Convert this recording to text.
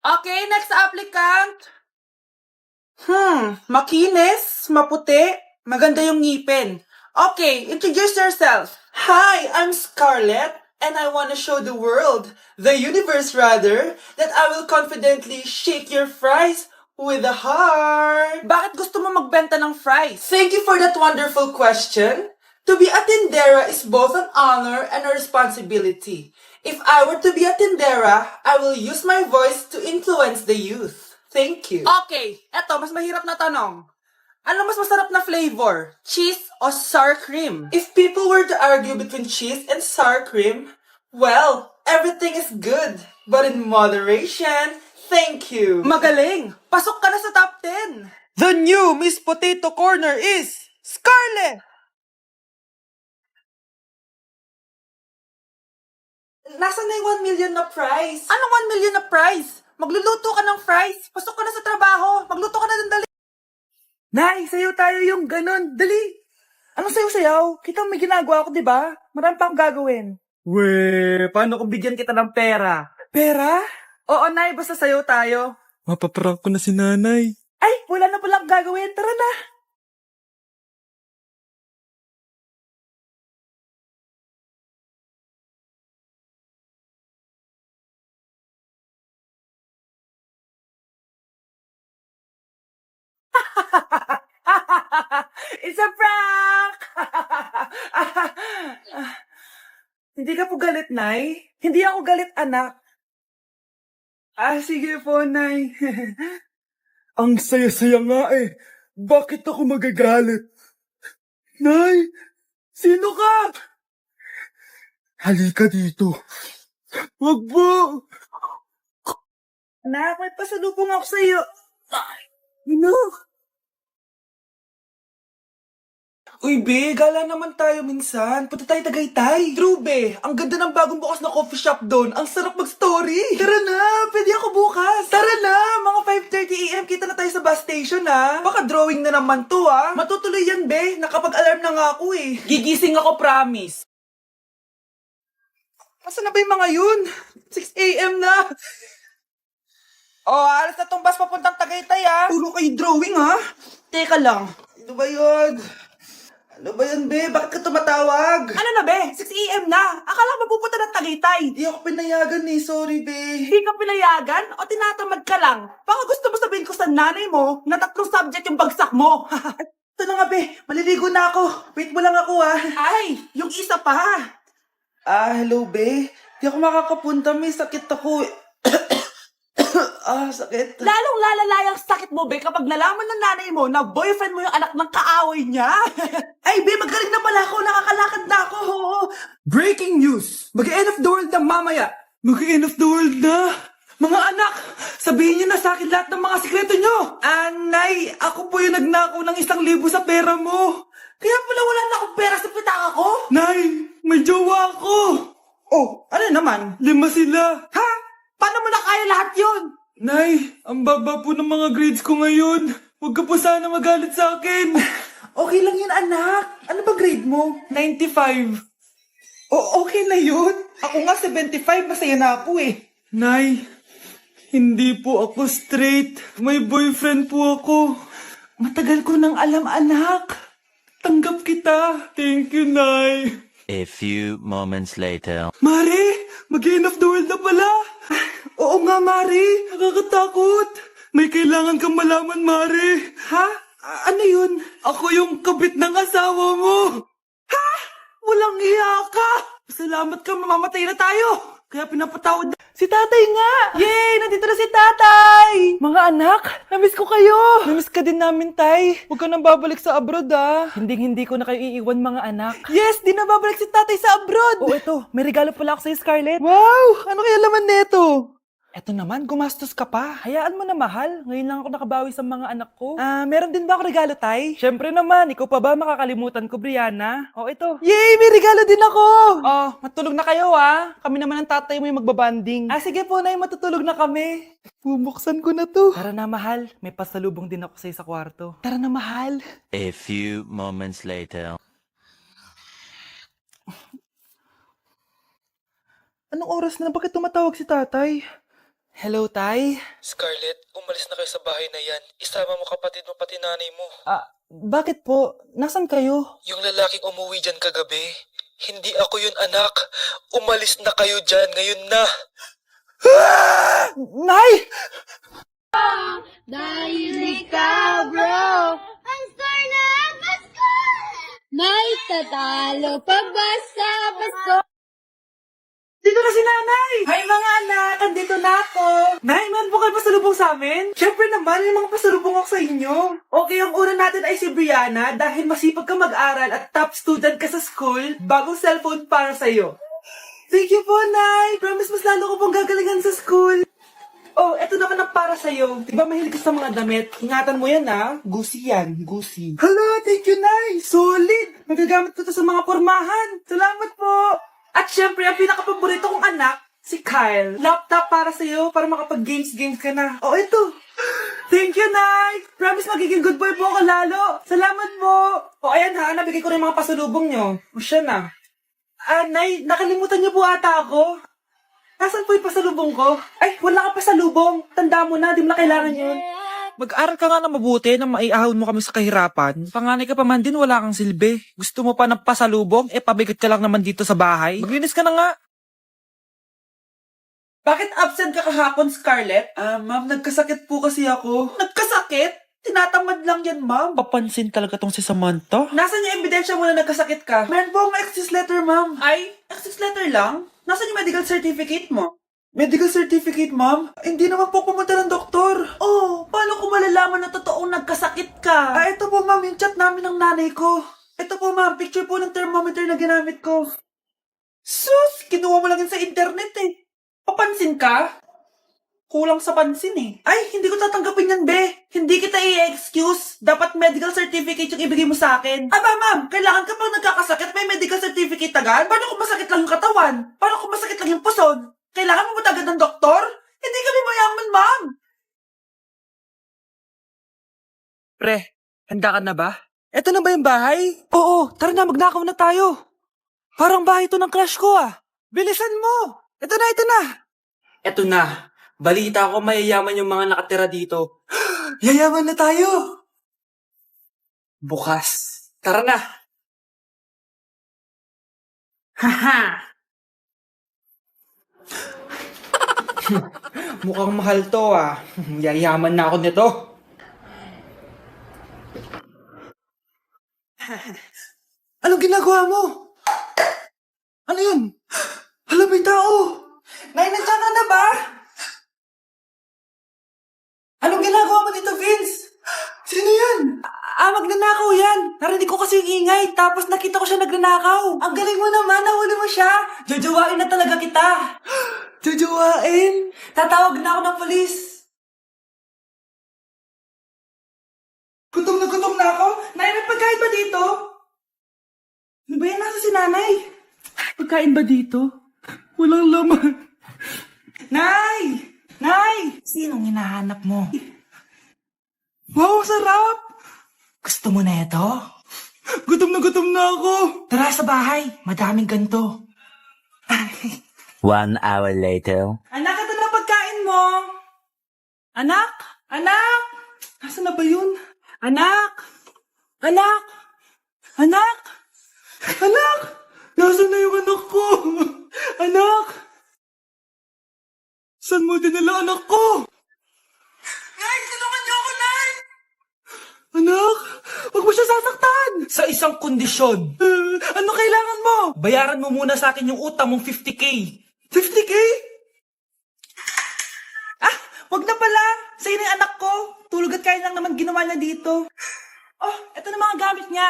Okay, next applicant. Makinis, maputi, maganda yung ngipin. Okay, introduce yourself. Hi, I'm Scarlett, and I want to show the world, the universe rather, that I will confidently shake your fries with a heart. Bakit gusto mo magbenta ng fries? Thank you for that wonderful question. To be a tindera is both an honor and a responsibility. If I were to be a tindera, I will use my voice to influence the youth. Thank you. Okay, eto, mas mahirap na tanong. Ano mas masarap na flavor? Cheese o sour cream? If people were to argue between cheese and sour cream, well, everything is good, but in moderation. Thank you. Magaling! Pasok ka na sa top 10! The new Miss Potato Corner is Scarlett! Nasaan na yung 1 million na prize? Anong 1 million na prize? Magluluto ka ng fries. Pasok ka na sa trabaho. Magluto ka na ng dali. Nay, sayo tayo yung ganon. Dali. Anong sayo-sayaw? Kita may ginagawa ko, di ba? Marami pa akong gagawin. Weh, paano kung bigyan kita ng pera? Pera? Oo, Nay, basta sayo tayo. Mapaprank ko na si nanay. Ay, wala na palang gagawin. Tara na. It's a prank! Hindi ka po galit, Nay? Hindi ako galit, anak. Sige po, Nay. Ang saya-saya nga eh. Bakit ako magagalit? Nay, sino ka? Halika dito. Wag po. Anak, may pasalubong ako sa'yo. Ano? Uy, be, gala naman tayo minsan. Punta tayo Tagaytay. True, be. Ang ganda ng bagong bukas na coffee shop doon. Ang sarap mag-story. Tara na, pwede ako bukas. Tara na, mga 5:30 AM kita na tayo sa bus station, ha. Baka drawing na naman to, ha. Matutuloy yan, be. Nakapag-alarm na nga ako, eh. Gigising ako, promise. Asan na ba yung mga yun? 6 AM na. Alas na tong bus papuntang Tagaytay, ha. Puro kayo drawing, ha. Teka lang. Ano ba yun? Ano ba yan, be? Bakit ka tumatawag? Ano na, be? 6 AM na. Akala mo pupunta ng Tagaytay. Di ako pinayagan eh. Sorry, be. Hindi ka pinayagan? O tinatamad ka lang? Baka gusto mo sabihin ko sa nanay mo na 3 subject yung bagsak mo. Ito na nga, be. Maliligo na ako. Wait mo lang ako, ha. Ay, yung isa pa. Hello, be. Di ako makakapunta. May sakit ako. Sakit. Lalong lalala yung sakit mo, be, kapag nalaman ng nanay mo na boyfriend mo yung anak ng kaaway niya. Ay, be, magaling na pala ako. Nakakalakad na ako. Breaking news! Mag-end of the world na mamaya. Mag-end of the world na. Mga anak, sabihin niyo na sa akin lahat ng mga sikreto niyo. Nay, ako po yung nagnakaw ng 1,000 sa pera mo. Kaya pala wala na akong pera sa pitaka ko. Nay, may jowa ako. Oh, ano naman? 5 sila. Ha? Paano mo na kaya lahat yun? Nay, ang baba po ng mga grades ko ngayon. Huwag ka po sana magalit sa akin. Okay lang yun, anak. Ano ba grade mo? 95. Okay na yun. Ako nga 75, masaya na ako eh. Nay, hindi po ako straight. May boyfriend po ako. Matagal ko nang alam, anak. Tanggap kita. Thank you, Nay. A few moments later. Mari, mag-end of the world na pala. Oo nga, Mari. Nakakatakot. May kailangan kang malaman, Mari. Ha? Ano yun? Ako yung kabit ng asawa mo. Walang iya ka. Salamat ka, mamamatay na tayo. Kaya pinapatawad na. Si tatay nga! Yay! Nandito na si tatay! Mga anak, namiss ko kayo! Namiss ka din namin, tay. Huwag ka nang babalik sa abroad, ah. Hindi ko na kayo iiwan, mga anak. Yes! Di na babalik si tatay sa abroad! Oh, ito. May regalo pala ako sa'yo, Scarlett. Wow! Ano kaya laman neto? Eto naman, gumastos ka pa. Hayaan mo na, mahal. Ngayon lang ako nakabawi sa mga anak ko. Meron din ba ako regalo, tay? Syempre naman, ikaw pa ba makakalimutan ko, Brianna? Ito. Yay! May regalo din ako! Matulog na kayo, ah. Kami naman ng tatay mo yung magbabanding. Sige po, nay, matutulog na kami. Bubuksan ko na to. Tara na, mahal. May pasalubong din ako sa'yo sa kwarto. Tara na, mahal. A few moments later. Anong oras na? Bakit tumatawag si tatay? Hello, Tay. Scarlett, umalis na kayo sa bahay na yan. Isama mo kapatid mo pati nanay mo. Bakit po? Nasaan kayo? Yung lalaking umuwi dyan kagabi, hindi ako yun anak. Umalis na kayo dyan ngayon na. Nay! Dahil ikaw, bro, ang star na Pasko! May tatalo pag basta Pasko! Dito na si Nanay! Hi mga anak! Andito na ako! Nay, meron po kayo pasalubong sa amin? Siyempre naman, may mga pasalubong ako sa inyo. Okay, ang una natin ay si Brianna dahil masipag ka mag-aral at top student ka sa school, bagong cellphone para sa'yo. Thank you po, Nay! Promise mas lalo ko pong gagalingan sa school. Oh, eto naman ang para sa'yo. Diba mahilig ka sa mga damit? Ingatan mo yan, ha? Gucci yan. Gucci. Hala, thank you, Nay! Solid! Magagamit ko to sa mga pormahan. Salamat po! At syempre, ang pinakapaborito kong anak, si Kyle. Laptop para sa'yo, para makapag-games ka na. Oh, ito! Thank you, Nay! Promise magiging good boy po ako lalo. Salamat po! O, ayan ha, nabigay ko rin mga pasalubong nyo. O, siya na. Nay, nakalimutan niyo po ata ako. Nasaan po yung pasalubong ko? Ay, wala ka pasalubong. Tanda mo na, di mo na kailangan yun. Mag-aral ka nga na mabuti na maiahon mo kami sa kahirapan. Panganay ka pa man din, wala kang silbi. Gusto mo pa ng pasalubong? Pabigat ka lang naman dito sa bahay. Maglinis ka na nga. Bakit absent ka kahapon, Scarlett? Ma'am, nagkasakit po kasi ako. Nagkasakit? Tinatamad lang yan, ma'am. Papansin talaga tong si Samantha. Nasaan yung ebidensya mo na nagkasakit ka? Meron po akong excuse letter, ma'am. Ay, excuse letter lang? Nasaan yung medical certificate mo? Medical certificate, ma'am? Hindi naman po pumunta ng doktor. Oh, paano ko malalaman na totoong nagkasakit ka? Ito po, ma'am, yung chat namin ng nanay ko. Ito po, ma'am, picture po ng thermometer na ginamit ko. Sus, kinuha mo lang yun sa internet eh. Papansin ka? Kulang sa pansin eh. Ay, hindi ko tatanggapin yan, be. Hindi kita i-excuse. Dapat medical certificate yung ibigay mo sa akin. Aba, ma'am, kailangan ka pang nagkakasakit may medical certificate agad? Paano kung masakit lang yung katawan? Paano kung masakit lang yung puson? Kailangan mo ba agad ng doktor? Hindi kami mayaman, ma'am. Pre, handa ka na ba? Eto na ba yung bahay? Oo, tara na, magnakaw na tayo. Parang bahay to ng crush ko ah. Bilisan mo. Ito na, ito na. Eto na. Balita ko mayayaman yung mga nakatira dito. Yayaman na tayo. Bukas. Tara na. Haha. Mukhang mahal to ah. Yayaman na ako nito. Anong ginagawa mo? Ano yun? Hala, may tao. Nay, nandiyan ka na ba? Anong ginagawa mo dito, Vince? Sino yan? Magnanakaw yan. Narinig ko kasi yung ingay, tapos nakita ko siya nagnanakaw. Ang galing mo naman, nahuli mo siya. Jojowain na talaga kita. Jojowain? Tatawag na ako ng polis. Gutom na ako. Nay, may pagkain ba dito? Ano ba yan? Nasa si nanay? Pagkain ba dito? Walang laman. Nay! Nay! Sinong hinahanap mo? Wow, sarap! Gusto mo na ito? Gutom na ako. Tara sa bahay, madaming ganito. 1 hour later. Anak, ito na pagkain mo. Anak! Anak! Nasaan na ba yun? Anak! Anak! Anak! Anak! Nasaan na yung anak ko? Anak! Saan mo dinala anak ko? Nay, tulungan niyo ako, Nay! Anak, huwag mo siya sasaktan! Sa isang kondisyon. Ano kailangan mo? Bayaran mo muna sa akin yung utang mong 50K. 50K? Wag na pala. Sa'yo na yung anak ko. Tulog at kain lang naman ginawa niya dito. Oh, eto na mga gamit niya.